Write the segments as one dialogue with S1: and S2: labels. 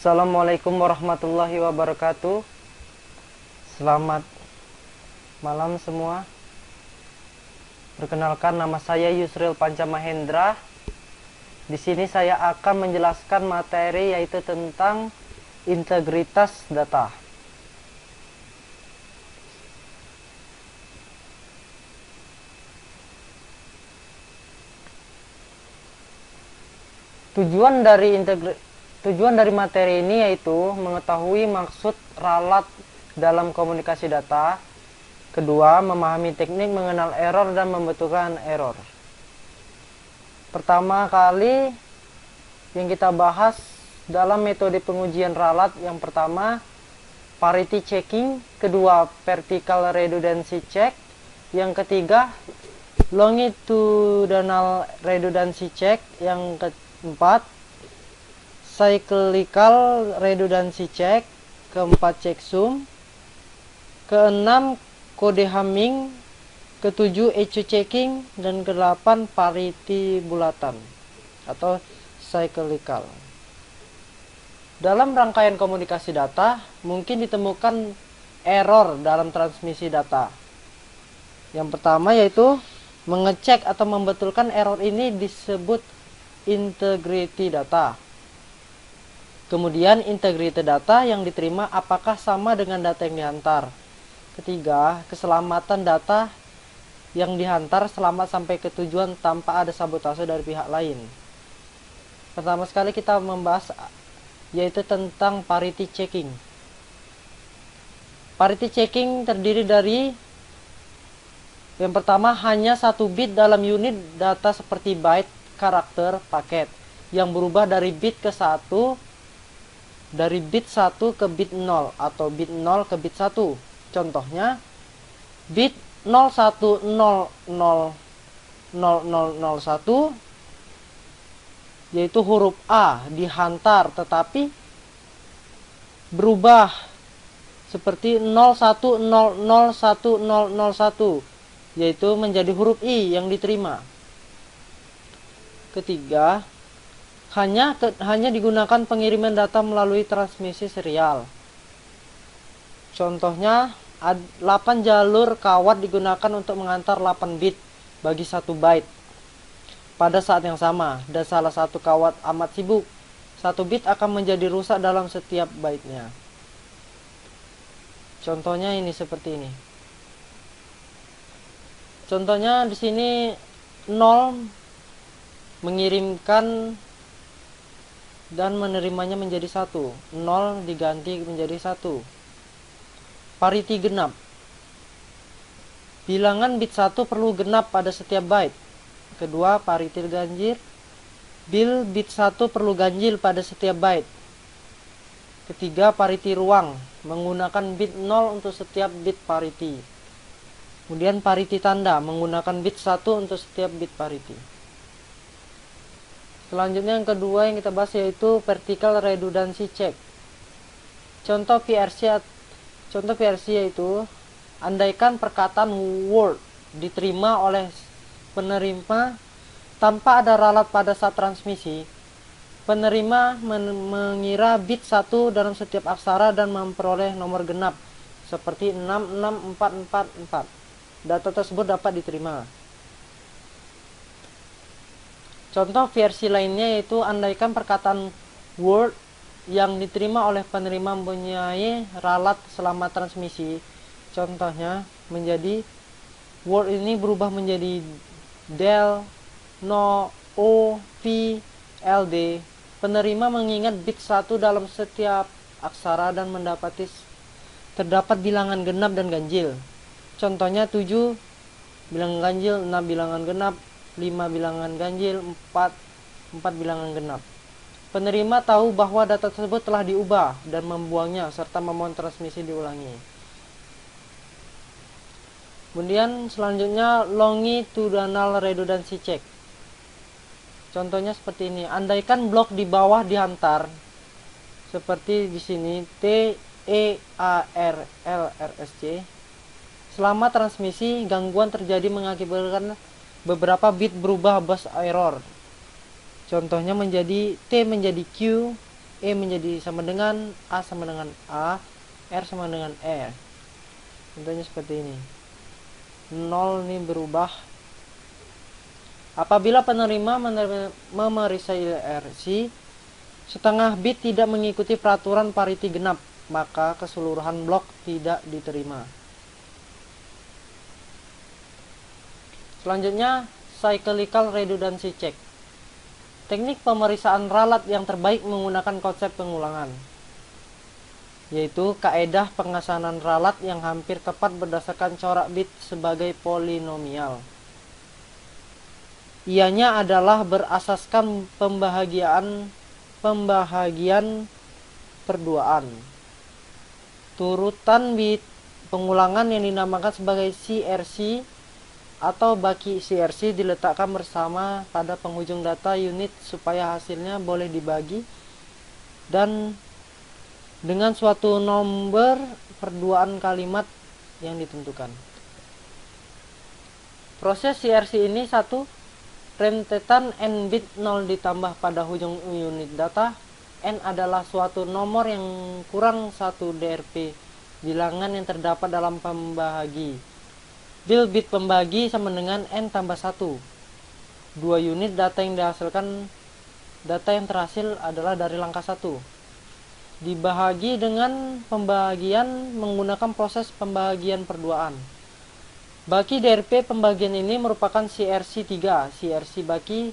S1: Assalamualaikum warahmatullahi wabarakatuh. Selamat malam semua. Perkenalkan, nama saya Yusril Pancamahendra. Di sini saya akan menjelaskan materi yaitu tentang integritas data. Tujuan dari materi ini yaitu mengetahui maksud ralat dalam komunikasi data. Kedua, memahami teknik mengenal error dan membetulkan error. Pertama kali yang kita bahas dalam metode pengujian ralat, yang pertama parity checking, kedua vertical redundancy check, yang ketiga longitudinal redundancy check, yang keempat cyclical redundancy check, keempat checksum, keenam kode Hamming, ketujuh EQ checking, dan kedelapan parity bulatan atau cyclical. Dalam rangkaian komunikasi data mungkin ditemukan error dalam transmisi data. Yang pertama yaitu mengecek atau membetulkan error ini disebut integrity data. Kemudian integrity data yang diterima apakah sama dengan data yang dihantar. Ketiga, keselamatan data yang dihantar selamat sampai ke tujuan tanpa ada sabotase dari pihak lain. Pertama sekali kita membahas yaitu tentang parity checking. Parity checking terdiri dari yang pertama hanya satu bit dalam unit data seperti byte, karakter, paket yang berubah dari bit ke 1, dari bit 1 ke bit 0 atau bit 0 ke bit 1. Contohnya bit 01000001 yaitu huruf A dihantar tetapi berubah seperti 01001001 yaitu menjadi huruf I yang diterima. Ketiga, hanya digunakan pengiriman data melalui transmisi serial. Contohnya 8 jalur kawat digunakan untuk mengantar 8 bit bagi 1 byte pada saat yang sama, dan salah satu kawat amat sibuk. 1 bit akan menjadi rusak dalam setiap byte-nya. Contohnya ini seperti ini. Contohnya di sini 0 mengirimkan dan menerimanya menjadi 1. 0 diganti menjadi 1. Parity genap. Bilangan bit 1 perlu genap pada setiap byte. Kedua, parity ganjil. Bit 1 perlu ganjil pada setiap byte. Ketiga, parity ruang. Menggunakan bit 0 untuk setiap bit parity. Kemudian parity tanda. Menggunakan bit 1 untuk setiap bit parity. Selanjutnya yang kedua yang kita bahas yaitu vertical redundancy check. Contoh VRC yaitu andaikan perkataan word diterima oleh penerima tanpa ada ralat pada saat transmisi, penerima mengira bit 1 dalam setiap aksara dan memperoleh nomor genap seperti 66444. Data tersebut dapat diterima. Contoh versi lainnya yaitu andaikan perkataan word yang diterima oleh penerima mempunyai ralat selama transmisi. Contohnya menjadi word ini berubah menjadi del, no, o, v, ld. Penerima mengingat bit 1 dalam setiap aksara dan terdapat bilangan genap dan ganjil. Contohnya 7 bilangan ganjil, 6 bilangan genap, 5 bilangan ganjil, 4 bilangan genap. Penerima tahu bahwa data tersebut telah diubah dan membuangnya serta memohon transmisi diulangi. Kemudian selanjutnya longitudinal redundancy check. Contohnya seperti ini. Andaikan blok di bawah dihantar seperti di sini T E A R L R S C. Selama transmisi gangguan terjadi mengakibatkan beberapa bit berubah bus error. Contohnya menjadi T menjadi Q, E menjadi sama dengan A sama dengan A, R sama dengan R. Contohnya seperti ini. 0 ini berubah apabila penerima memeriksa IRC setengah bit tidak mengikuti peraturan parity genap, maka keseluruhan blok tidak diterima. Selanjutnya, cyclical redundancy check. Teknik pemeriksaan ralat yang terbaik menggunakan konsep pengulangan, yaitu kaedah pengasanan ralat yang hampir tepat berdasarkan corak bit sebagai polinomial. Ianya adalah berasaskan pembahagian perduaan. Turutan bit pengulangan yang dinamakan sebagai CRC atau baki CRC diletakkan bersama pada penghujung data unit supaya hasilnya boleh dibagi dan dengan suatu nomor perduaan kalimat yang ditentukan. Proses CRC ini satu, rentetan n bit 0 ditambah pada ujung unit data. N adalah suatu nomor yang kurang 1 DRP bilangan yang terdapat dalam pembahagi. Bil bit pembagi sama dengan n tambah 1. 2 unit data yang dihasilkan, data yang terhasil adalah dari langkah 1. Dibahagi dengan pembagian menggunakan proses pembagian perduaan. Baki DRP pembagian ini merupakan CRC 3, CRC baki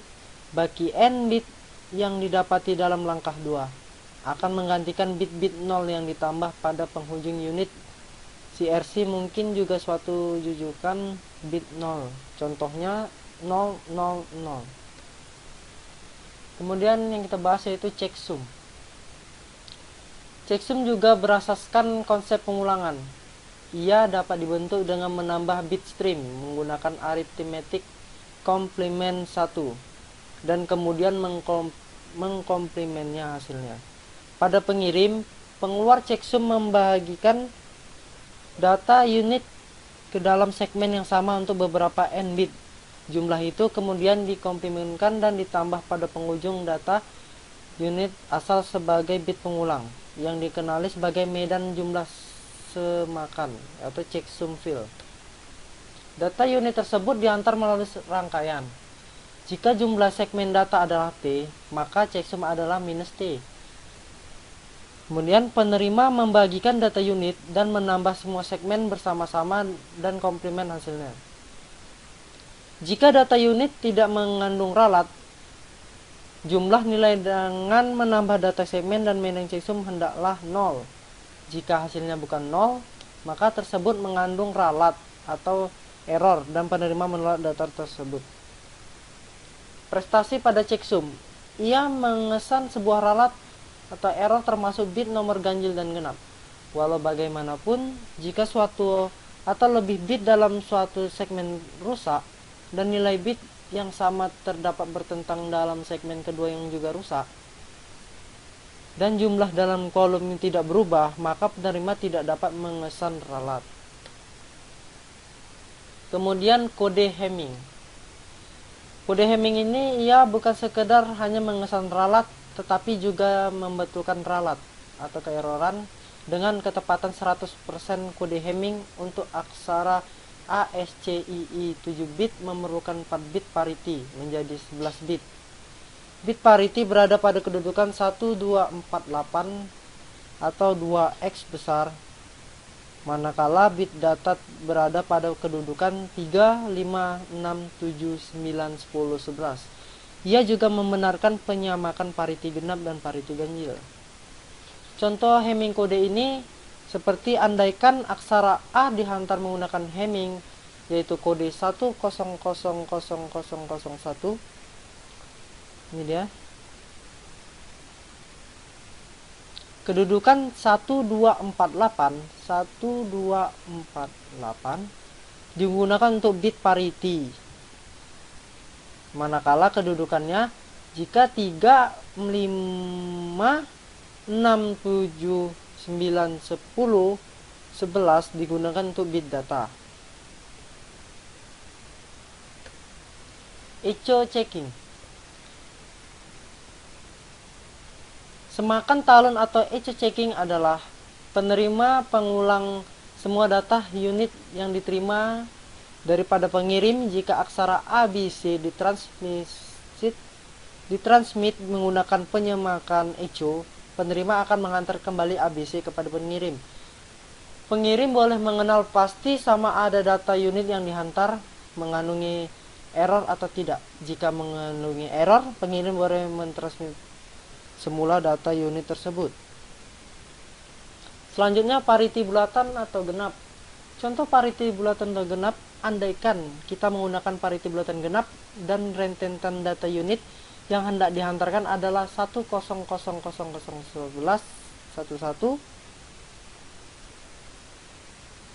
S1: n bit yang didapati dalam langkah 2 akan menggantikan bit-bit 0 yang ditambah pada penghujung unit. CRC mungkin juga suatu jujukan bit 0, contohnya 000. Kemudian yang kita bahas yaitu checksum. Checksum juga berasaskan konsep pengulangan. Ia dapat dibentuk dengan menambah bit stream menggunakan arithmetic complement 1 dan kemudian mengkomplementnya hasilnya. Pada pengirim, pengeluar checksum membagikan data unit ke dalam segmen yang sama untuk beberapa n bit. Jumlah itu kemudian dikomplementkan dan ditambah pada penghujung data unit asal sebagai bit pengulang yang dikenali sebagai medan jumlah semakan atau checksum field. Data unit tersebut diantar melalui rangkaian. Jika jumlah segmen data adalah T, maka checksum adalah minus T. Kemudian penerima membagikan data unit dan menambah semua segmen bersama-sama dan komplement hasilnya. Jika data unit tidak mengandung ralat, jumlah nilai dengan menambah data segmen dan medan checksum hendaklah 0. Jika hasilnya bukan 0, maka tersebut mengandung ralat atau error dan penerima menolak data tersebut. Prestasi pada checksum, ia mengesan sebuah ralat atau error termasuk bit nomor ganjil dan genap. Walau bagaimanapun, jika suatu atau lebih bit dalam suatu segmen rusak dan nilai bit yang sama terdapat bertentang dalam segmen kedua yang juga rusak, dan jumlah dalam kolom yang tidak berubah, maka penerima tidak dapat mengesan ralat. Kemudian kode Hamming. Kode Hamming ini ia bukan sekedar hanya mengesan ralat, tetapi juga membetulkan ralat atau keeroran dengan ketepatan 100%. Kode Hamming untuk aksara ASCII 7 bit memerlukan 4 bit parity menjadi 11 bit. Bit parity berada pada kedudukan 1248 atau 2x besar, manakala bit data berada pada kedudukan 3, 5, 6, 7, 9, 10, 11. Ia juga membenarkan penyamakan parity genap dan parity ganjil. Contoh Hamming kode ini seperti andaikan aksara A dihantar menggunakan Hamming, yaitu kode 100001. Ini dia. Kedudukan 1248 digunakan untuk bit parity. Manakala kedudukannya jika 3, 5, 6, 7, 9, 10, 11 digunakan untuk bit data. Echo checking. Semakan talent atau echo checking adalah penerima pengulang semua data unit yang diterima daripada pengirim. Jika aksara ABC ditransmit menggunakan penyemakan echo, penerima akan mengantar kembali ABC kepada pengirim. Pengirim boleh mengenal pasti sama ada data unit yang dihantar mengandungi error atau tidak. Jika mengandungi error, pengirim boleh mentransmit semula data unit tersebut. Selanjutnya pariti bulatan atau genap. Contoh pariti bulatan atau genap, andaikan kita menggunakan pariti bulatan genap dan rentetan data unit yang hendak dihantarkan adalah 100001111,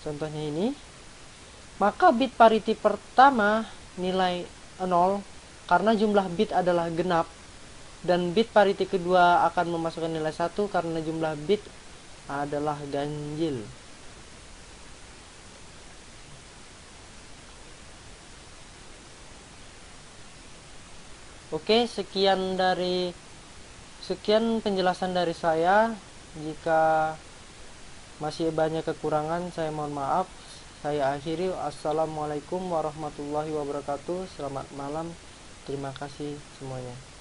S1: contohnya ini, maka bit pariti pertama nilai 0 karena jumlah bit adalah genap, dan bit pariti kedua akan memasukkan nilai 1 karena jumlah bit adalah ganjil. Oke, sekian penjelasan dari saya. Jika masih banyak kekurangan, saya mohon maaf. Saya akhiri. Assalamualaikum warahmatullahi wabarakatuh. Selamat malam. Terima kasih semuanya.